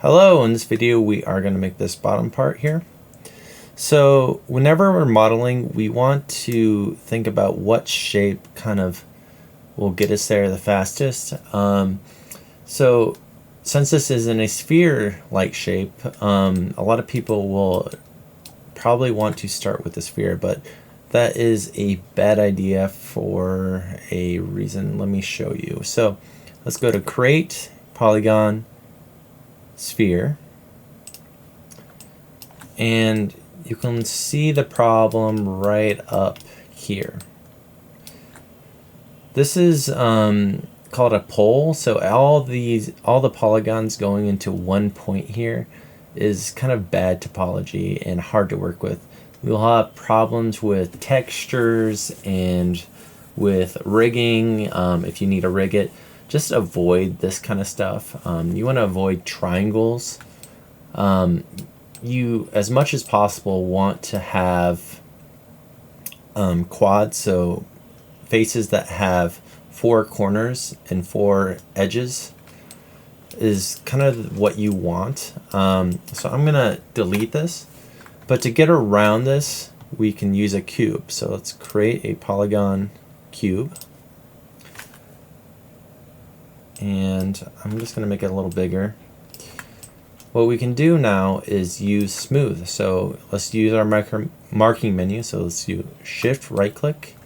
Hello, in this video we are going to make this bottom part here. So whenever we're modeling, we want to think about what shape kind of will get us there the fastest. So since this is in a sphere-like shape, a lot of people will probably want to start with the sphere, but that is a bad idea for a reason. Let me show you. So let's go to Create, Polygon, Sphere, and you can see the problem right up here. This is called a pole, so all the polygons going into one point here is kind of bad topology and hard to work with. You'll have problems with textures and with rigging if you need to rig it. Just avoid this kind of stuff. You want to avoid triangles. You, as much as possible, want to have quads, so faces that have 4 corners and 4 edges is kind of what you want. So I'm gonna delete this, but to get around this we can use a cube. So let's create a polygon cube, and I'm just gonna make it a little bigger. What we can do now is use smooth. So let's use our marking menu. So let's do shift right click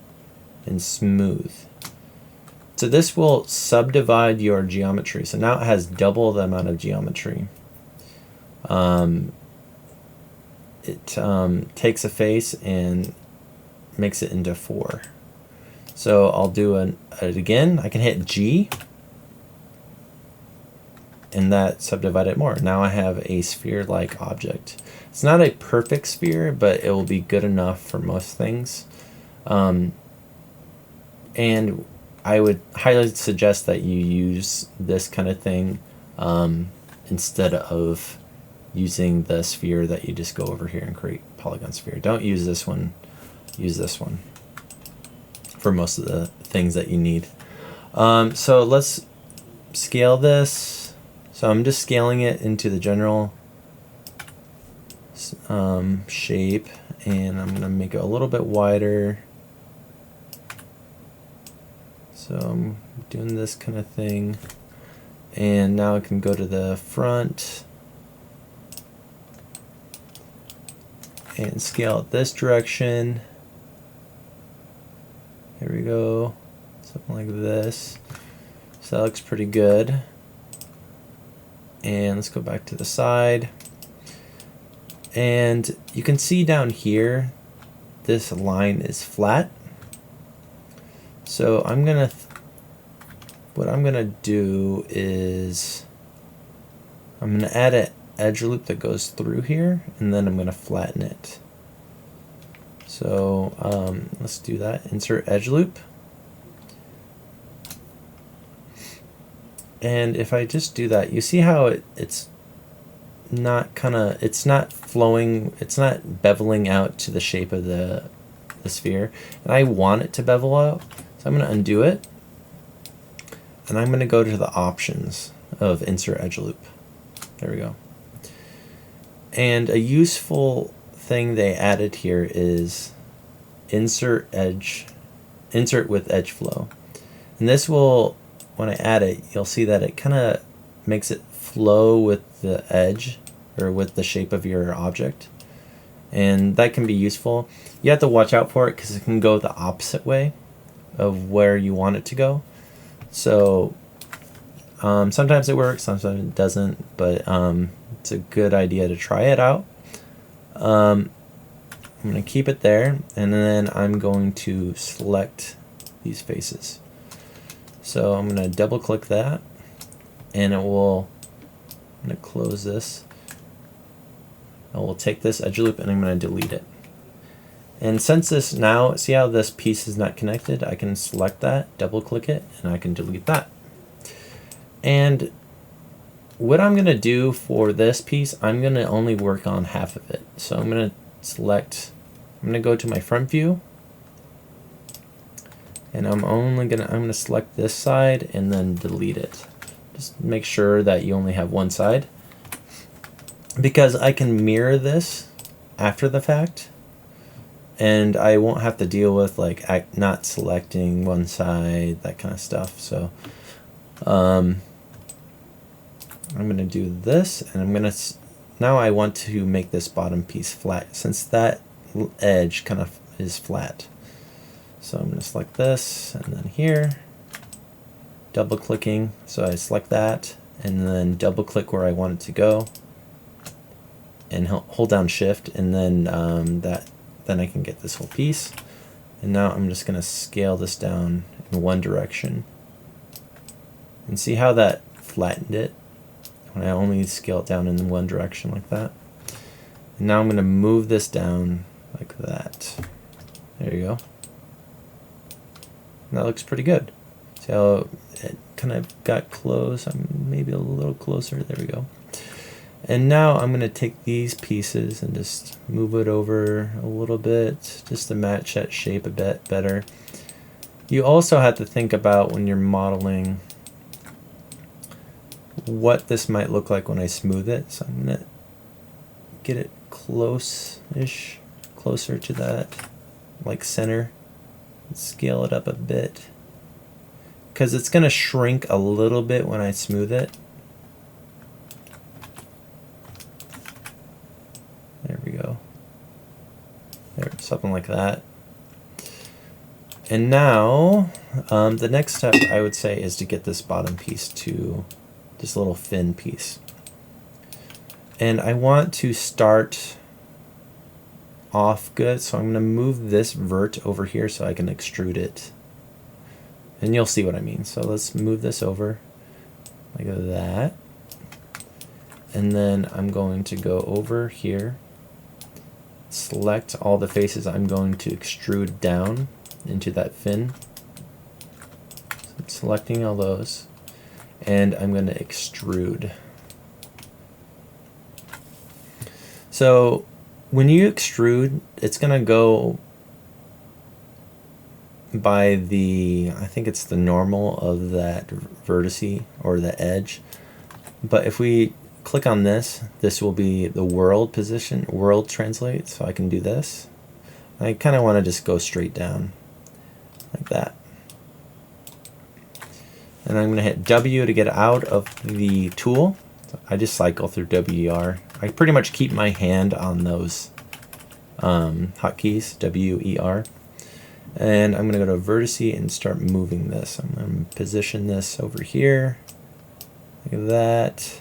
and smooth. So this will subdivide your geometry. So now it has double the amount of geometry. It takes a face and makes it into 4. So I'll do it again. I can hit G, and that subdivided more. Now I have a sphere-like object. It's not a perfect sphere, but it will be good enough for most things. And I would highly suggest that you use this kind of thing instead of using the sphere that you just go over here and create polygon sphere. Don't use this one, use this one for most of the things that you need. So let's scale this. So I'm just scaling it into the general shape, and I'm going to make it a little bit wider. So I'm doing this kind of thing, and now I can go to the front and scale it this direction. Here we go, something like this. So that looks pretty good. And let's go back to the side, and you can see down here this line is flat. So what I'm gonna do is I'm gonna add an edge loop that goes through here, and then I'm gonna flatten it. So let's do that. Insert edge loop. And if I just do that, you see how it's not flowing, it's not beveling out to the shape of the sphere. And I want it to bevel out, so I'm going to undo it. And I'm going to go to the options of insert edge loop. There we go. And a useful thing they added here is insert with edge flow. And this will, when I add it, you'll see that it kind of makes it flow with the edge or with the shape of your object, and that can be useful. You have to watch out for it because it can go the opposite way of where you want it to go. So sometimes it works, sometimes it doesn't, but it's a good idea to try it out. I'm going to keep it there, and then I'm going to select these faces. So I'm going to double click that, and I'm going to close this. I will take this edge loop and I'm going to delete it. And since this now, see how this piece is not connected? I can select that, double click it, and I can delete that. And what I'm going to do for this piece, I'm going to only work on half of it. So I'm going to go to my front view, and I'm gonna select this side and then delete it. Just make sure that you only have one side. because I can mirror this after the fact, and I won't have to deal with like not selecting one side, that kind of stuff. So I'm gonna do this, and I'm gonna now I want to make this bottom piece flat since that edge kind of is flat. So I'm gonna select this, and then here, double clicking, so I select that, and then double click where I want it to go, and hold down Shift, and then then I can get this whole piece. And now I'm just gonna scale this down in one direction, and see how that flattened it when I only scale it down in one direction like that. And now I'm gonna move this down like that. There you go. And that looks pretty good. See how it kind of got close? I'm maybe a little closer. There we go. And now I'm going to take these pieces and just move it over a little bit just to match that shape a bit better. You also have to think about when you're modeling what this might look like when I smooth it. So I'm going to get it close-ish, closer to that, like center. Scale it up a bit because it's going to shrink a little bit when I smooth it. There we go. There, something like that. And now the next step I would say is to get this bottom piece to this little fin piece. And I want to start off good, so I'm going to move this vert over here so I can extrude it. And you'll see what I mean. So let's move this over like that. And then I'm going to go over here, select all the faces I'm going to extrude down into that fin. So I'm selecting all those, and I'm going to extrude. So when you extrude, it's going to go by the, I think it's the normal of that vertice or the edge. But if we click on this, this will be the world position, world translate, so I can do this. I kind of want to just go straight down like that. And I'm going to hit W to get out of the tool. So I just cycle through WER. I pretty much keep my hand on those hotkeys, WER. And I'm going to go to vertice and start moving this. I'm going to position this over here, like that.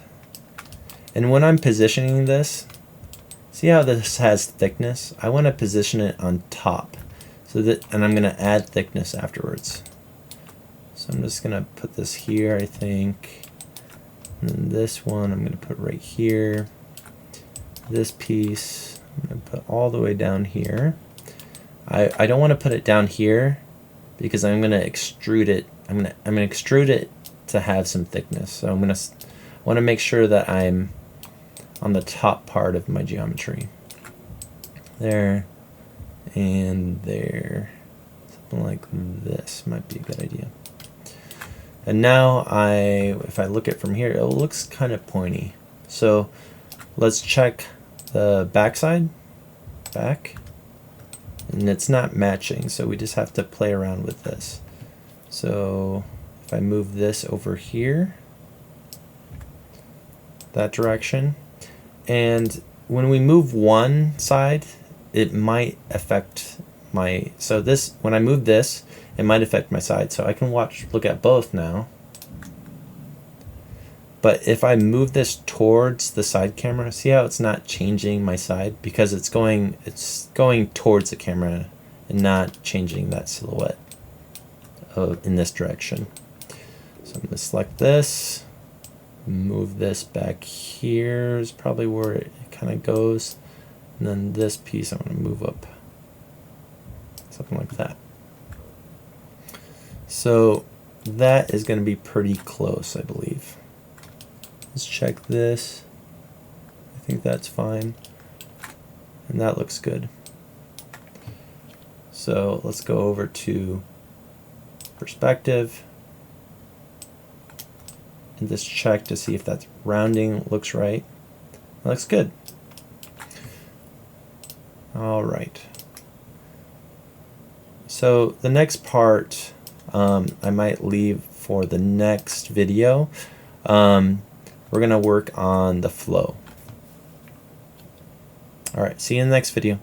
And when I'm positioning this, see how this has thickness? I want to position it on top, so that, and I'm going to add thickness afterwards. So I'm just going to put this here, I think. And then this one I'm going to put right here. This piece I'm going to put all the way down here. I don't want to put it down here because I'm going to extrude it. I'm going to extrude it to have some thickness. So I want to make sure that I'm on the top part of my geometry. There and there. Something like this might be a good idea. And now if I look at it from here, it looks kind of pointy. So let's check the backside, back. And it's not matching, so we just have to play around with this. So if I move this over here, that direction, and when we move one side, it might affect my, so this, when I move this, it might affect my side. So I can look at both now. But if I move this towards the side camera, see how it's not changing my side? Because it's going towards the camera and not changing that silhouette in this direction. So I'm going to select this, move this back here is probably where it kind of goes. And then this piece I'm going to move up, something like that. So that is going to be pretty close, I believe. Let's check this. I think that's fine. And that looks good. So let's go over to perspective and just check to see if that rounding looks right. That looks good. All right. So the next part I might leave for the next video. We're going to work on the flow. All right, see you in the next video.